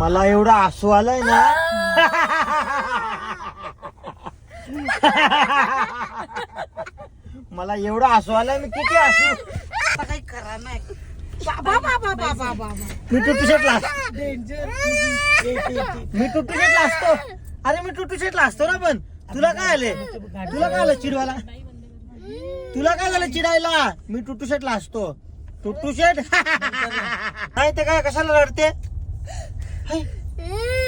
मला एवढं हसू आलंय ना. मला एवढं हसू आलंय, मी किती हसू. आता काही करा नाही. बाबा बाबा बाबा बाबा मी टुटू शेटला डेंजर. मी टुटू शेटला असतो. अरे मी टुटू शेटला असतो ना. पण तुला काय आले, तुला काय आलं चिडवायला, तुला काय झालं चिडायला. मी टुटू शेटला असतो. टुटू शेट नाही ते काय कशाला रडते.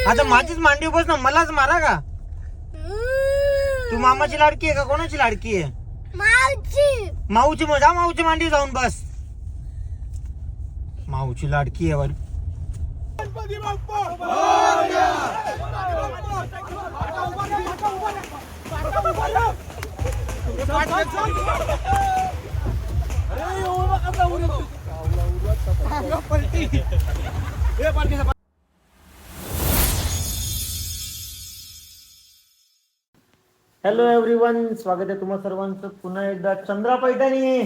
आता माझीच मांडी बस ना, मलाच मारा का. तू मामाची लाडकी आहे का कोणाची लाडकी आहे. माऊची मजा, माऊची मांडी जाऊन बस. माऊची लाडकी आहे वाली. हॅलो एव्हरीवन, स्वागत आहे तुम्हा सर्वांचं पुन्हा एकदा चंद्रा पैठणी.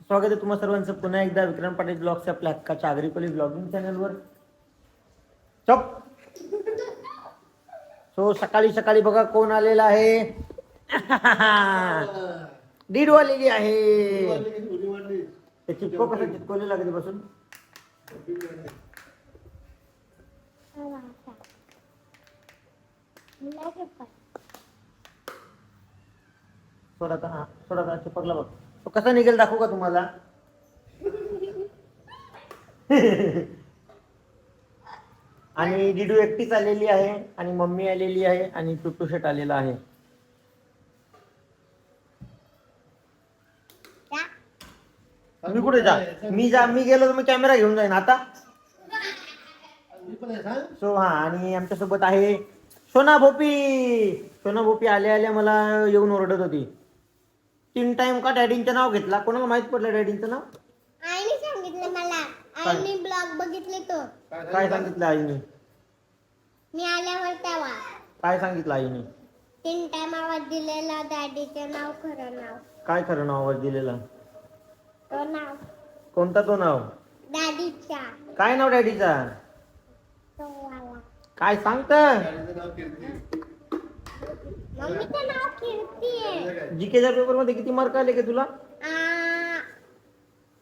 स्वागत आहे तुम्हा सर्वांचं पुन्हा एकदा विक्रम पाटील ब्लॉगच्या आपल्या हक्काच्या आगरीपल्ली ब्लॉगिंग चॅनलवर. सो सकाळी सकाळी बघा कोण आलेला आहे. डीडू आलेली आहे. ते चिपको कसं चिपकवलेलं कधी बसून. थोडा चिपकला बघ. तो कसा निघेल दाखवू का तुम्हाला. आणि डिडू एकटीच आलेली आहे आणि मम्मी आलेली आहे आणि टुटू शेट आलेला आहे. मी कुठे मी गेलो तर मी कॅमेरा घेऊन जाईन आता. सो आणि आमच्या सोबत आहे सोना भोपी. सोना भोपी आल्या आल्या मला येऊन ओरडत होती. 3 टाइम का डॅडींचं नाव घेतला. कोणाला माहित पडलं डॅडींचं नाव. आईने सांगितलं मला. आईने ब्लॉग बघितले तो. काय सांगितलं आईने. मी आल्यावर तेव्हा काय सांगितलं आईने. 3 टाइम आवाज दिलेला. डॅडीचं नाव खरं नाव. काय खरं नाव आवाज दिलेला. तो नाव. कोणता तो नाव. डॅडीचा. काय नाव डॅडीचा. तो वाला. काय सांगत. मम्मीचं नाव कीर्ती आहे. जीकेच्या पेपर मध्ये किती मार्क आले का तुला.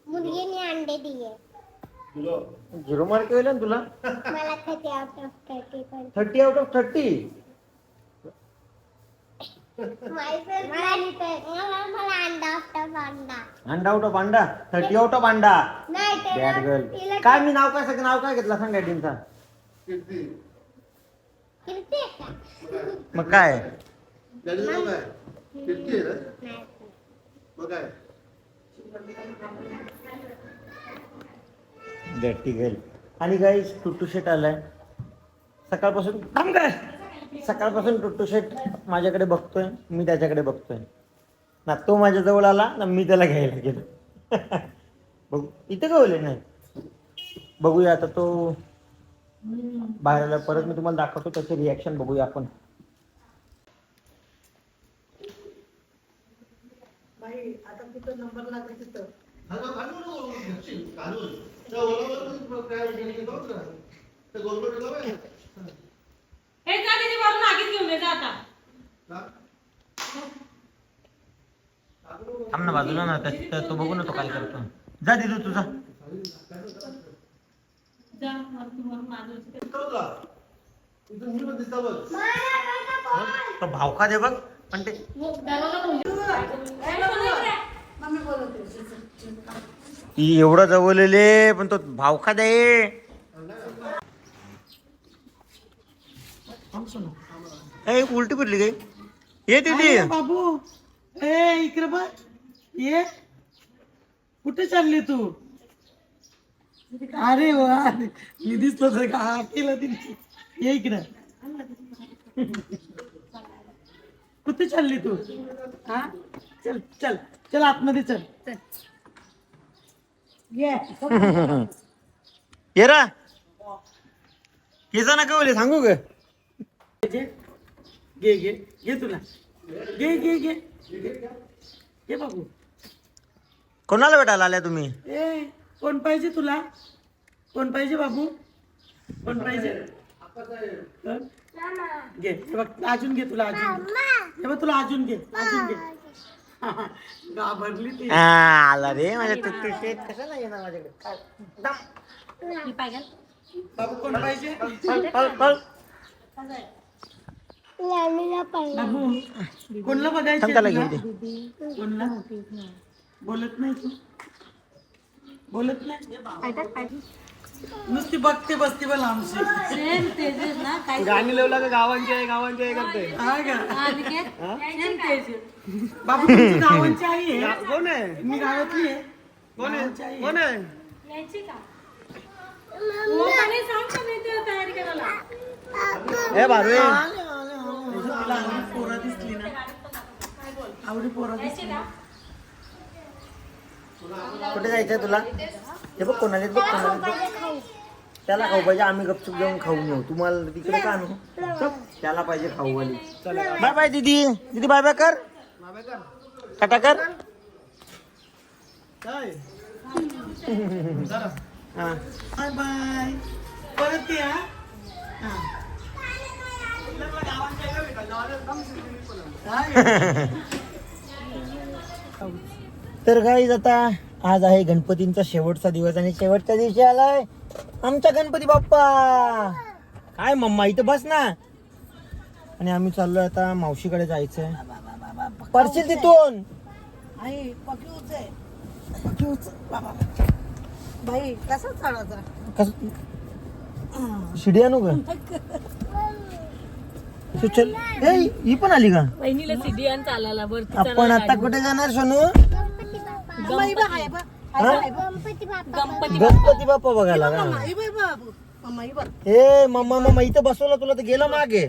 मुलगीने अंडे दिले. 0 मार्क आले ना तुला. मला 30 out of 30 पण. 30 out of 30. मला अंडा out of अंडा. अंडा आउट ऑफ अंडा. 30 आउट ऑफ अंडा. नाही ते बॅड गर्ल. काय मी नाव काय घेतला सांग डॅडींचा. कीर्ती आहे का. मग काय. डॅटी गर्ल. आणि गाईस टुट्टू शेट आलाय. सकाळपासून टुट्टू शेट माझ्याकडे बघतोय, मी त्याच्याकडे बघतोय ना. तो माझ्या जवळ आला ना, मी त्याला घ्यायला गेलो. बघू इथे कळले नाही. बघूया आता तो बाहेर आला. परत मी तुम्हाला दाखवतो त्याचे रिॲक्शन बघूया आपण. आता कुठं नंबर लागला तिथं. हे जा तिथे वरून आगीत घेऊन ये जा आता. थांब ना बाजूला ना. तो बघू ना तो काय करतो. जा दिदू तुझा. जा वरून आगीत. तो भाव का दे बघ. पण ते ती एवढं जवळलेले पण तो भाव का दे. ए उलटी पडली काय. ये दीदी. बाबू ए इकडे बघ. ये कुठे चालली तू. अरे वा मी दिसलो तर का केलं तिने. ये इकडे. कुठे चालली तू. हा चल चल चल आतमध्ये चल. ये ये रा केसा नका बोले सांगू ग. घे घे घे तुला. घे घे घे घे बाबू. कोणाला भेटायला आल्या तुम्ही. ए कोण पाहिजे तुला. कोण पाहिजे बाबू. कोण पाहिजे कोण? घे हे बघ अजून घे तुला अजून घे. हे बघ तुला अजून घे अजून घे घाबरली ती आला रे माझ्या टुट्टू शेट कशाला येणार माझ्याकडे काय? दम. बाबू कोण पाहिजे पळ, पळ. लावणीला पाहिजे. बाबू कोणला बघायचं थांब, त्याला घेऊ दे. कोणला बोलत नाही तू बोलत नाही नुसती बघते बसते बघ आमची सेम तेजस ना काय गाणी लावला का गावांची आहे करते हा का सेम तेजस बाबू तुमची गावांची आई आहे कोण आहे मी गावातली आहे कोण गावांची आई आहे कोण आहे यायची का हो आणि सांग का मी ते तयारी करायला ए बारू तुला आवडी पोरा दिसली ना आवडी पोरा दिसली ना कुठे जायचंय तुला हे बघ कोणाला बघ कोणाला त्याला खाऊ पाहिजे आम्ही गपचूप जाऊन खाऊन येऊ तुम्हाला तिकडे का आणू चल, त्याला पाहिजे खाऊ वाली बाय बाय दीदी दीदी बाय बाय कर टाटा कर हा. बाय बाय परत या हा. तर गाईज आता आज आहे गणपतींचा शेवटचा दिवस आणि शेवटच्या दिवशी आलाय आमचा गणपती बाप्पा काय मम्मा इथं बस ना आणि आम्ही चाललोय आता मावशीकडे जायचंय परशील तिथून आई पक्की आहे पक्की बाबा बाई कसा चालायचा कस शिडी आणू का तू चल ए ही पण आली का वहिनीला सीडी आणि चालायला वरती आपण आता कुठे जाणार सोनू गणपती बाप्पा गणपती बाप्पा बघायला का ए मम्मा मम्मा इथं बसवलं तुला तर गेलं मागे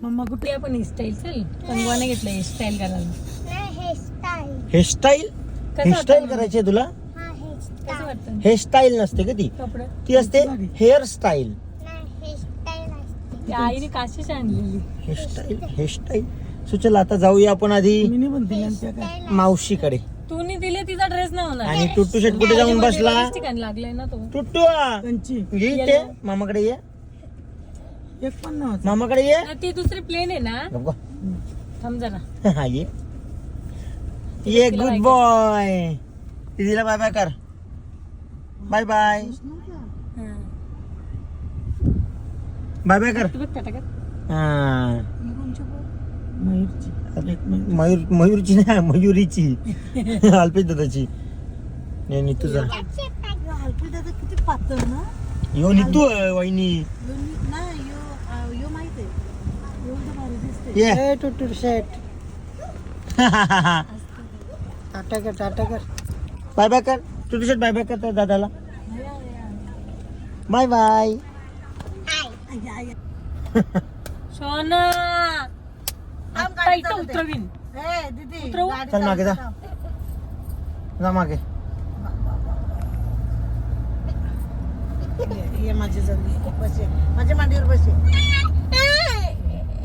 मम्मा कुठे आपण हेअरस्टाईल चल कंगवाने घेतलं हेअरस्टाईल करायला नाही हेअरस्टाईल हेअरस्टाईल हेअरस्टाईल करायची तुला हा कसं हेअरस्टाईल वाटतं हेअरस्टाईल नसते का ती कपडे ती असते हेअरस्टाईल नाही हेअरस्टाईल असते त्या आईने काशीच आणलेली हेअरस्टाईल सो चल आता जाऊया आपण आधी मिनी म्हणते यांच्या काय मावशीकडे तूने दिले तिचा ड्रेस नाही होणार आणि टुट्टू शेट कुठे जाऊन बसला ठिकाणी लागलाय ना तो टुट्टू कंची ये इथे मामाकडे ये एक पण नव्हतं मामाकडे ये ना ती दुसरी प्लेन आहे ना गप्पा. थांब जरा हा ये गुड बॉय दीदीला बाय बाय कर बाय बाय बाय बाय कर तू बघ टाटा कर हा मयूरची मयूरची नाही मयुरीची अल्पेश दादाची नाही नीतू जा हलकी दादा किती पातळ ना यो नीतू आहे, वहिनी यो माहित आहे एवढं भारी दिसते ये टुटू शेट टाटा कर बाय बाय कर टुटू शेट बाय बाय कर त्या दादाला बाय बाय सोना आता इथं उतरवीन दीदी उतरवू? चल मागे जा जा मागे ये माझी जवळ बस माझ्या मांडीवर बस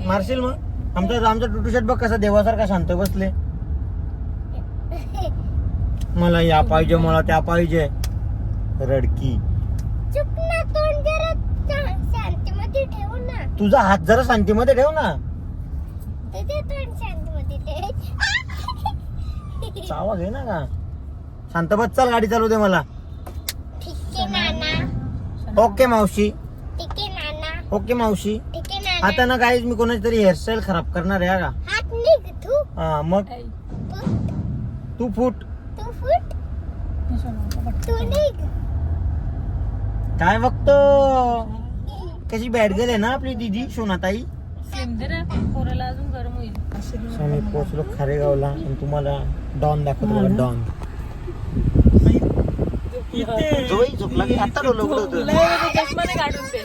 मारशील मग आमचा टुटू शेट बघ कसा देवासारखा शांत बसले मला या पाहिजे मला त्या पाहिजे रडकी चुप ना तोंड जरा शांतीमध्ये ठेव ना तुझा हात जरा शांतीमध्ये ठेव ना तुझे तोंड शांतीमध्ये ठेव चावा घे ना का शांत बस चल गाडी चालू दे मला ठीक आहे नाना ओके मावशी ठीक आहे नाना ओके मावशी ठीक आहे नाना आता ना गाईज मी कोणाची तरी हेअरस्टाईल खराब करणार आहे का हात निघ तू हा मग तू फुट तू फुट तू निघ काय बघतो कशी बॅड गर्ल आहे ना आपली दीदी सोनाताई पोराला अजून गरम होईल आम्ही पोहोचलो खारेगावला आणि तुम्हाला डॉन दाखवतो डॉन जोई झोपला की आता डोलं उघडं होतं चष्माने काढून दे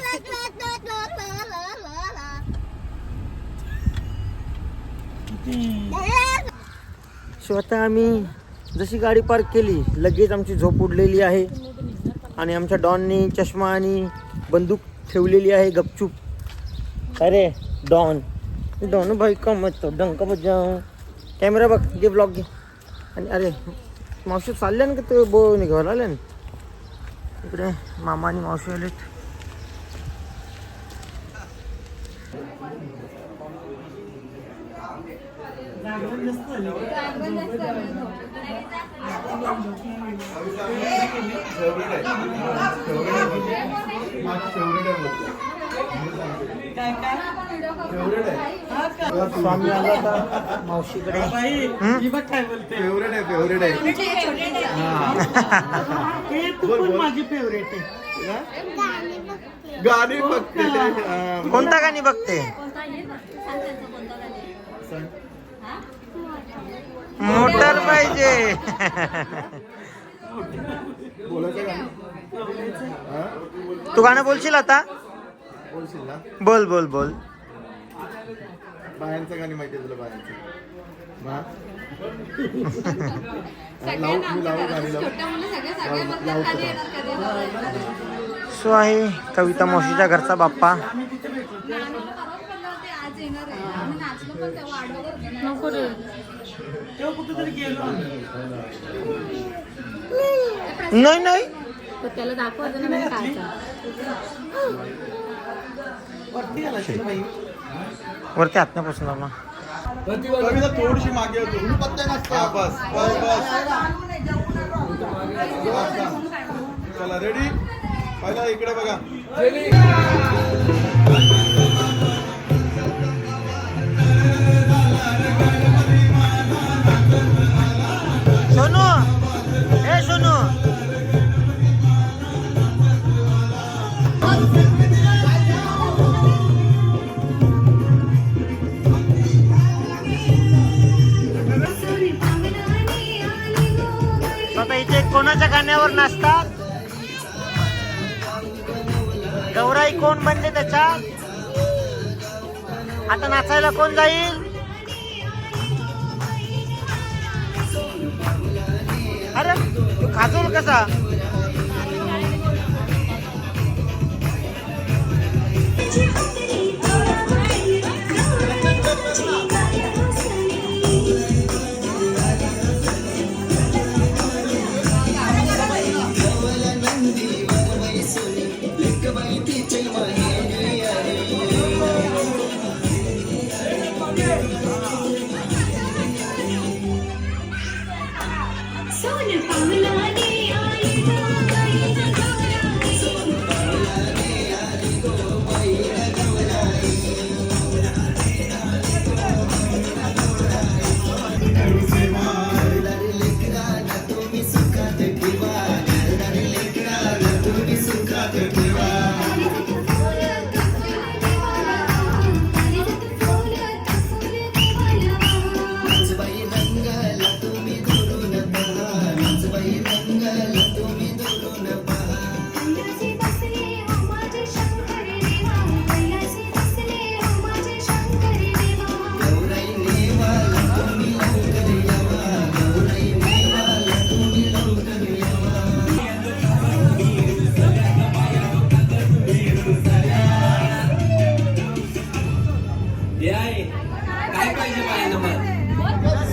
स्वतः आम्ही जशी गाडी पार्क केली लगेच आमची झोप उडलेली आहे आणि आमच्या डॉननी चष्मा आणि बंदूक ठेवलेली आहे गपचूप अरे डॉन भाई का मत डंक बजाव कॅमेरा बघ घे ब्लॉग घे आणि अरे मावशी चालल्या ना का ते बो निघायला आल्या ना इकडे मामा आणि मावशी आलेत. काय काय स्वामी आला होता मावशीकडे. बाई ही बघ काय बोलते. फेवरेट आहे फेवरेट आहे. हे तू पण माझी फेवरेट आहे. गाणी बघते. कोणता गाणी बघते? मोटर पाहिजे. बोलायचं गाणं हा? तू गाणं बोलशील आता? बोलशील ना? बोल बोल बोल. बायांचं गाणी माहिती आहे तुला? बायांचं लावू मी लावू गाणी लावू. सो आहे कविता मावशीच्या घरचा बाप्पा. नको रे. तेव्हा कुठेतरी गेलो आम्ही. नाही नाही तर त्याला दाखवायचं ना नाही खायचा. वरती गेला असेल बाई. वरती हात नाही पोचणार ना. कविता थोडीशी मागे होतो. पत्ते नसता. बस बस बस. चला रेडी. पहिला इकडे बघा. सोनू हे सोनू. आता इथे कोणाच्या गाण्यावर नाचतात? गौराई कोण बनले त्याच्यात? आता नाचायला कोण जाईल? अरे तू खाजोल कसा?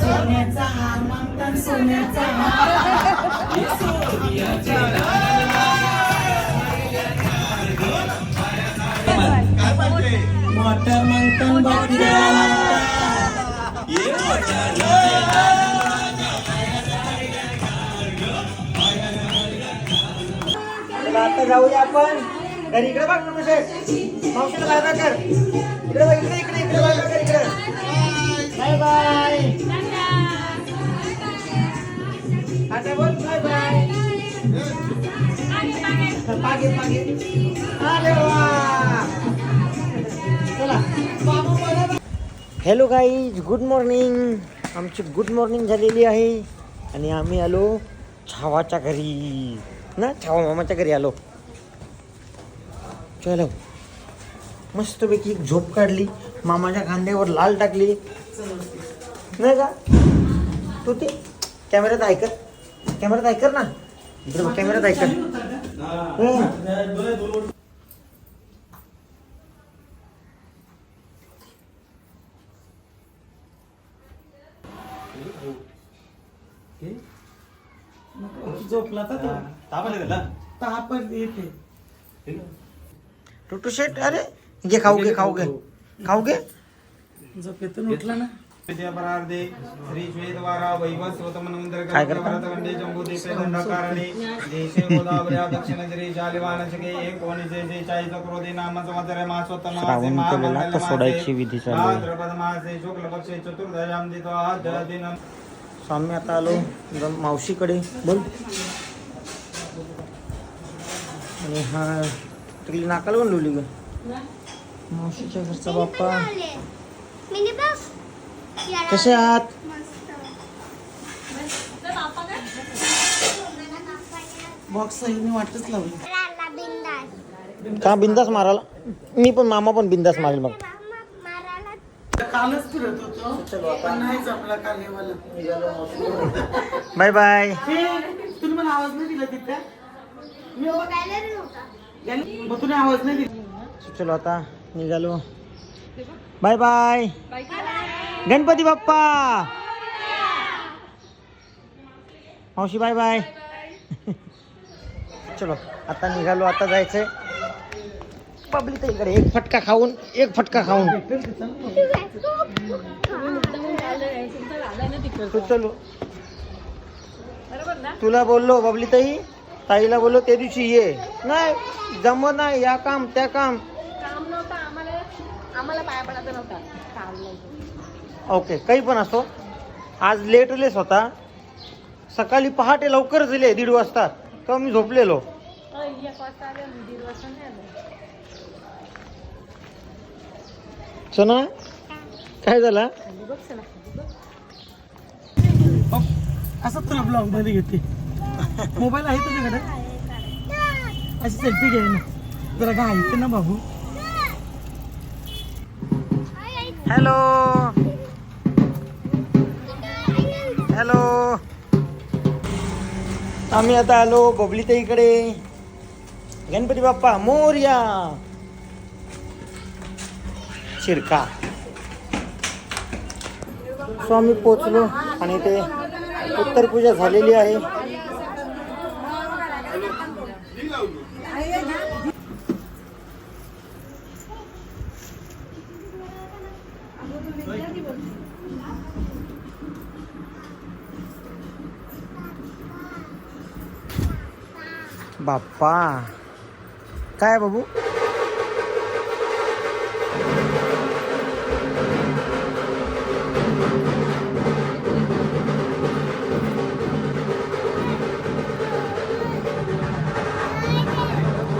सोन्याचा हार मागतात. सोन्याचा मोटर मागतात. बकऱ्या आता जाऊया आपण घरी. इकडे बघ ना मावशीला बाय बाय कर. इकडे बघ. इकडे इकडे इकडे बाय बाय कर. इकडे बाय बाय. आता बोल बाय बाय. पागे पागे. अरे वा. चला. Hello guys, good morning. आमची गुड मॉर्निंग झालेली आहे आणि आम्ही आलो छावाच्या घरी ना. छावा मामाच्या घरी आलो. चलो मस्तपैकी एक झोप काढली. मामाच्या खांद्यावर लाल टाकली नाही का? तू ते कॅमेऱ्यात ऐकत. कॅमेऱ्यात ऐकर ना. इकडे बघ, कॅमेऱ्यात ऐकत. झोपला तर ताप आले त्याला. तर आपण येते टुटू शेट अरे घे खाऊ घे खाऊ घे खाऊ घे. झोपेतून उठला ना. परार्धे श्री श्वेतवारा वैवस्वतमनंतर काय करता? भरतखंडे जंबूदीपे दंडकारणे देशे गोदावऱ्या दक्षिण जरी जालिवानचके एकोणीसे 46 क्रोधी नाम संवत्सरे मासोत्तम मासे श्रावण केलेला तर सोडायची विधी चालू आहे. भाद्रपद मासे शुक्ल पक्षे चतुर्दशाम दित्वा दिनम. स्वामी आता आलो मावशीकडे बोल. आणि हा तिकडे नाकाला पण लिहिली ग मावशीच्या घरचा बाप्पा. मिनी बघ कसे आहात? बॉक्स हिने वाटच लावली. राला बिंदास का बिंदास मारायला? मी पण मामा पण बिंदास मारेल मग. मारायला कालच फिरत होतो पण नाही जमला काल हे मला. Bye bye. हे, तुम्ही मला आवाज नाही दिला तिथे. मी गॅलरी नव्हता. मग तुम्ही आवाज नाही दिला. चलो आता निघालो. Bye bye. गणपती बाप्पा. मावशी बाय बाय. चलो आता निघालो. आता जायचंय पब्लिक इकडे. एक फटका खाऊन तू चलो. तुला बोललो बबली ताईला बोललो त्या दिवशी ये. नाही जमत नाही. या काम त्या काम. आम्हाला पाया पडायचं नव्हता काम नव्हतं. ओके काही पण असो. आज लेटलेस होता. सकाळी पहाटे लवकर दिले 1:30 वाजता तेव्हा मी झोपलेलो. 1 वाजता आले 1:30 वाजता नाही आले. सोना काय झाला? असं तुला ब्लॉग मध्ये घेते. मोबाईल आहे तुझ्याकडे? अशी सेल्फी घे ना जरा. घायचं ना बाबू. Hello hello. आम्ही आता आलो बबलीताईकडे. गणपती बाप्पा मोरया. शिरका. स्वामी पोचलो आणि ते उत्तर पूजा झालेली आहे. बाप्पा काय बाबू?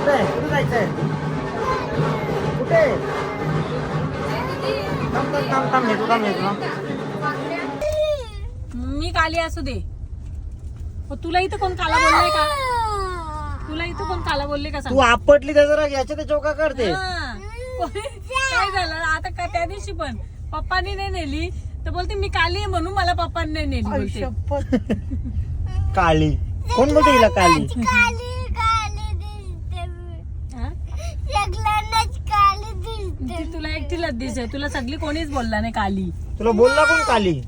कुठे जायचंय? कुठे? थांब नेतो. मी काली असू दे. तुला इथं कोण काला बोललाय का? तुला इथं कोण काला बोलले का तू सांग? आपटली त्याचा याच्या ते चौका करते. हा. काय झालं आता का त्या दिवशी पण पप्पानी नाही नेली तर बोलते मी काली आहे म्हणून मला पप्पांनी नाही नेली बोलते. काळी कोण बोलते हिला काळी? काली दिसते. हा? सगळ्यांनाच काली दिसते. ती तुला एकटीलाच दिसे. तुला सगळी कोणीच बोलला नाही काली. तुला बोलला कोण काळी?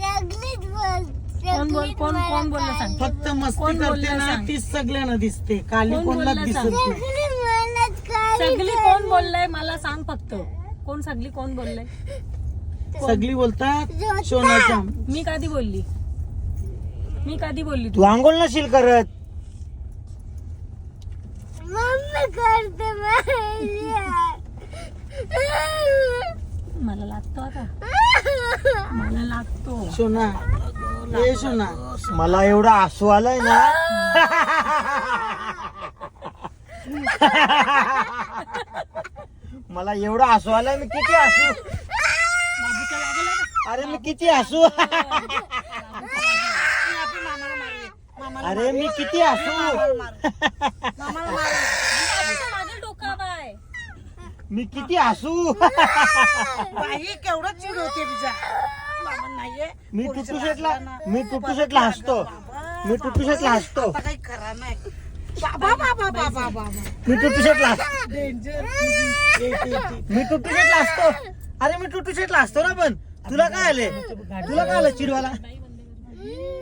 सगळीच कोण बोललं सांग? फक्त मस्ती कोण करते बोललं ना सांग? तीच सगळ्यांना दिसते. काली कोण कोणाला बोललं दिसत सांग? नाही. सगळी कोण बोललाय मला सांग फक्त. कोण सगळी कोण बोललंय? सगळी बोलतात सोनाच्या. मी कधी बोलली? मी कधी बोलली तू आंघोळ नशील करत. मम्मी करते मला लागतो आता. मला लागतो. सोना ए सोना. मला एवढं हसू आलंय ना. मला एवढं हसू आलंय. मी किती हसू. बाबूच्या लागला का? अरे मी किती हसू. अरे मी किती हसू. माझं डोकं बाय. मी किती हसू. बाई केवढं चिड होते तुझ्या. मामा नाहीये. मी टुटू शेटला हसतो. मी टुटू शेटला हसतो. काही खरा नाही. बाबा मी टुटू शेटला हसतो. डेंजर. मी टुटू शेटला हसतो. अरे मी टुटू शेटला हसतो ना. पण तुला काय आले? तुला काय आलं चिडवायला?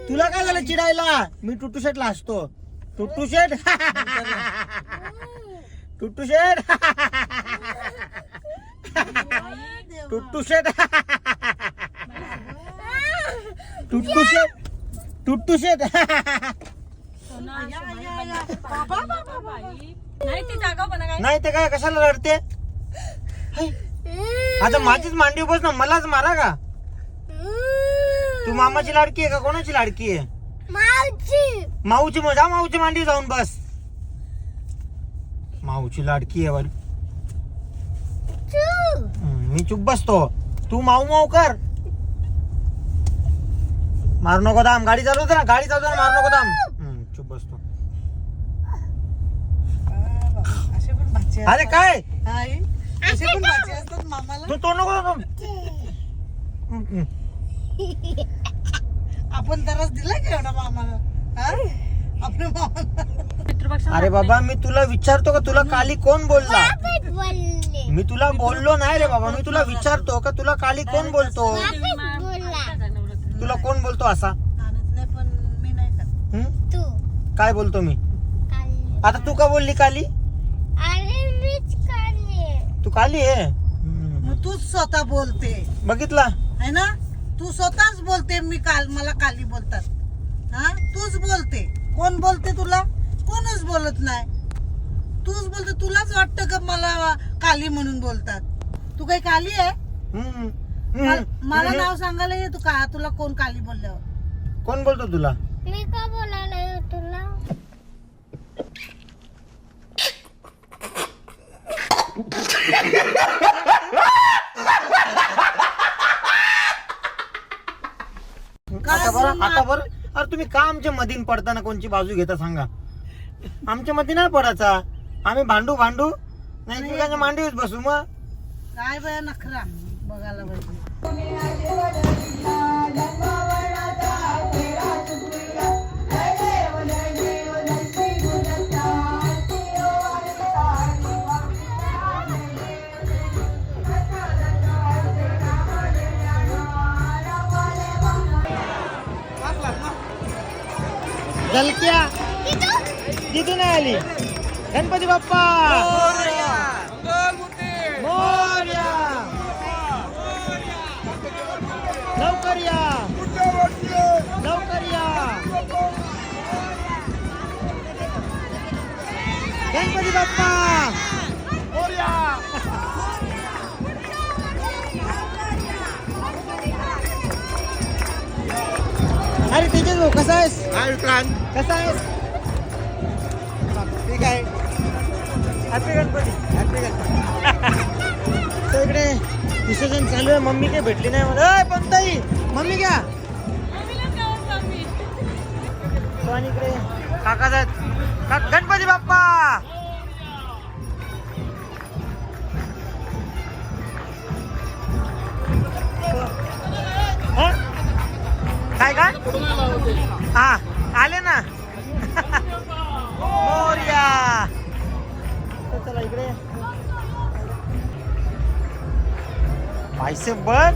तुला काय झालं चिडायला? मी टुटू शेटला हसतो. टुट्टू शेट टुट्टू शेट टुट्टू शेट टुट्टू शेट टुट्टू शेट नाही ती जागा पण काय नाही ते काय कशाला रडते है? आता माझीच मांडी बस ना मलाच मारा का तू मामाची लाडकी आहे का कोणाची लाडकी आहे मावशी माऊची जा माऊची मांडी जाऊन बस माऊची लाडकी आहे वाली. मी चुप बसतो तू माऊ माऊ कर मारू नको दाम गाडी चालवते ना गाडी चालवते ना मारू नको दाम चुप बसतो असे पण भाचे अरे काय आई असे पण भाचे असतात मामाला. तू तो नको आपण तरच दिला का एवढा मामाला हा? आपल्या मामाला पितृपक्ष अरे बाबा मी तुला विचारतो का तुला काली कोण बोलला बोलले मी तुला बोललो नाही रे बाबा मी तुला विचारतो का तुला काली कोण बोलतो बोलला तुला कोण बोलतो असा आणत नाही पण मी नाही करत. हं? तू काय बोलतो मी काढले आता तू का बोलली काली अरे मीच काढले तू काली आहे मग तूच स्वतः बोलते बघितला है ना तू स्वतःच बोलते मी मला काली बोलतात हा तूच बोलते कोण बोलते तुला कोणच बोलत नाही तूच बोलते तुलाच वाटतं का मला काली म्हणून बोलतात तू काही काली आहे हम्म. मला नाव सांगायला ये तू का तुला कोण काली बोलल्यावर कोण बोलतो तुला मी का बोलायला तुला आता बरं अरे तुम्ही का आमच्या मधीन पडताना कोणची बाजू घेता सांगा आमच्या मध्ये नाही पडायचा आम्ही भांडू नाही एकमेकांच्या मांडीवर बसू मग काय बाया नखरा बघायला पाहिजे. झलक्या तिथून नाही आली गणपती बाप्पा मोरया लवकर या गणपती बाप्पा अरे तेजस भाऊ कसा आहेस कसा आहेस ठीक आहे हॅपी गणपती तर इकडे विसर्जन चालू आहे मम्मी काही भेटली नाही मला पण ताई मम्मी घ्या तो आणि इकडे काका जात गणपती बाप्पा हं? काय का हा आले ना मोरया तर चला इकडे पैसे बघ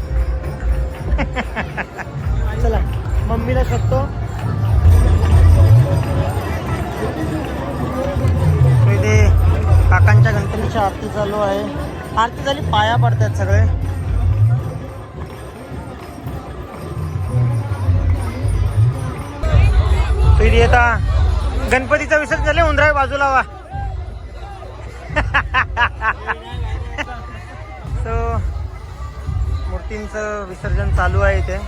चला मम्मीला शोधतो इथे काकांच्या गणपतीची आरती चालू आहे आरती झाली पाया पडतात सगळे आता गणपतीचं विसर्जन झाले उंदराय बाजूला वा सो मूर्तींचं विसर्जन चालू आहे इथे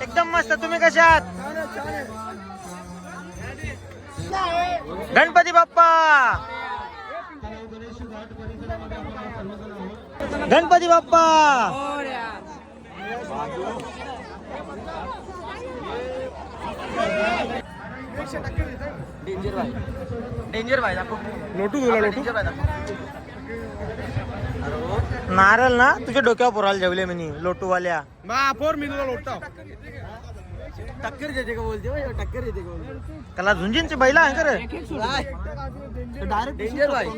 एकदम मस्त तुम्ही कशा आहात गणपती बाप्पा गणपती बाप्पा डेंजर भाई लोटू नारळ ना तुझ्या डोक्यावर पोराला जेवले मी लोटूवाल्या मी तुला लोटतो. टक्कर देते का बोलते त्याला झुंजींची बैला आहे का डायरेक्ट डेंजर भाई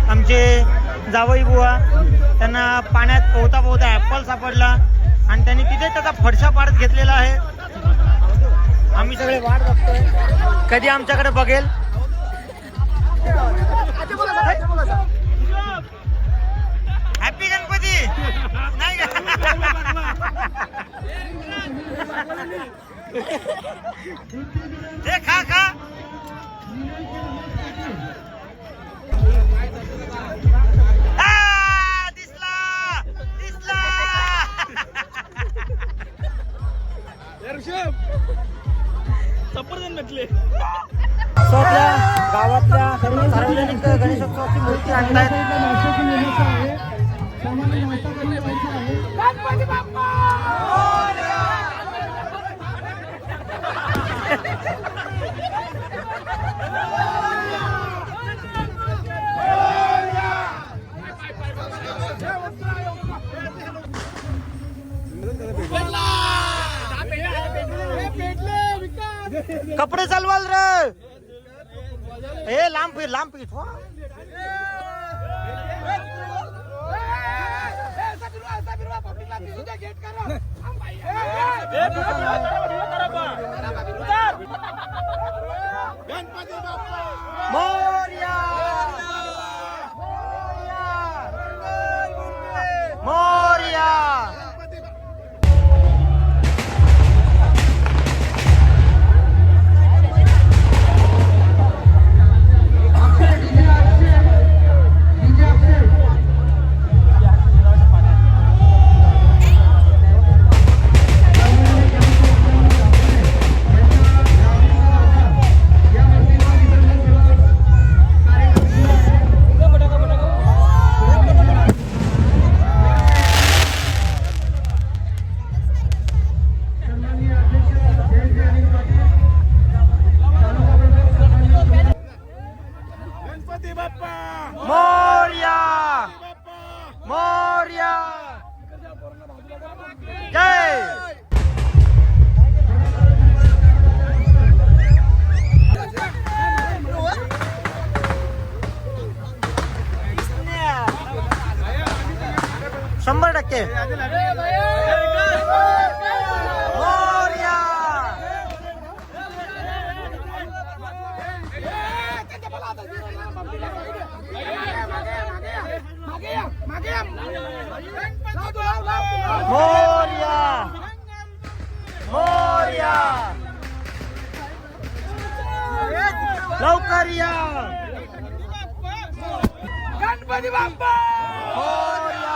आमचे जावई बुवा त्यांना पाण्यात पोहता पोहता ऍपल सापडला आणि त्यांनी तिथे त्याचा फडशा पाडत घेतलेला आहे. आम्ही सगळे वाट बघतोय कधी आमच्याकडे बघेल. हॅपी गणपती नाही का खा खा गावातल्या सार्वजनिक गणेशोत्सवाची मूर्ती आणतायत. कपडे चालवाल रे हे लांब फिर मोरया मोरया मोरया मोरया जय शंभर टक्के मोरया मोरया मोरया लवकर या गणपती बाप्पा मोरया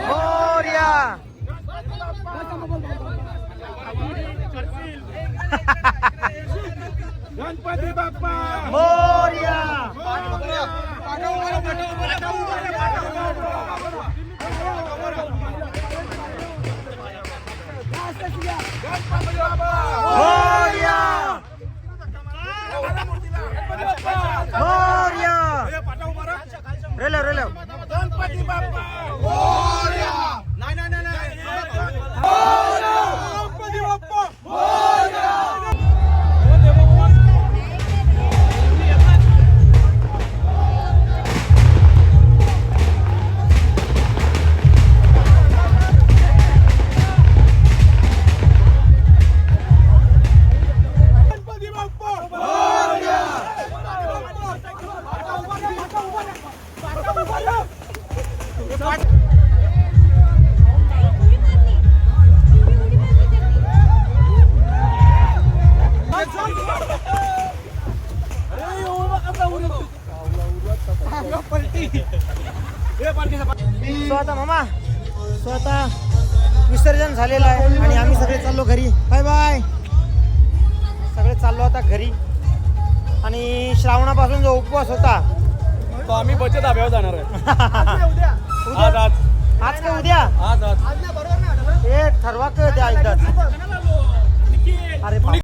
मोरया गणपती बाप्पा मोरया मोरया! मोरया! रेलो रेलो सो आता मामा सो आता विसर्जन झालेलं आहे आणि आम्ही सगळे चाललो घरी. Bye bye. सगळे चाललो आता घरी. आणि श्रावणापासून जो उपवास होता तो आम्ही बचत धाब्यावर जाणार आहे. उद्या आज का उद्या आज हे ठरवा का द्या एकदाच. अरे बाप.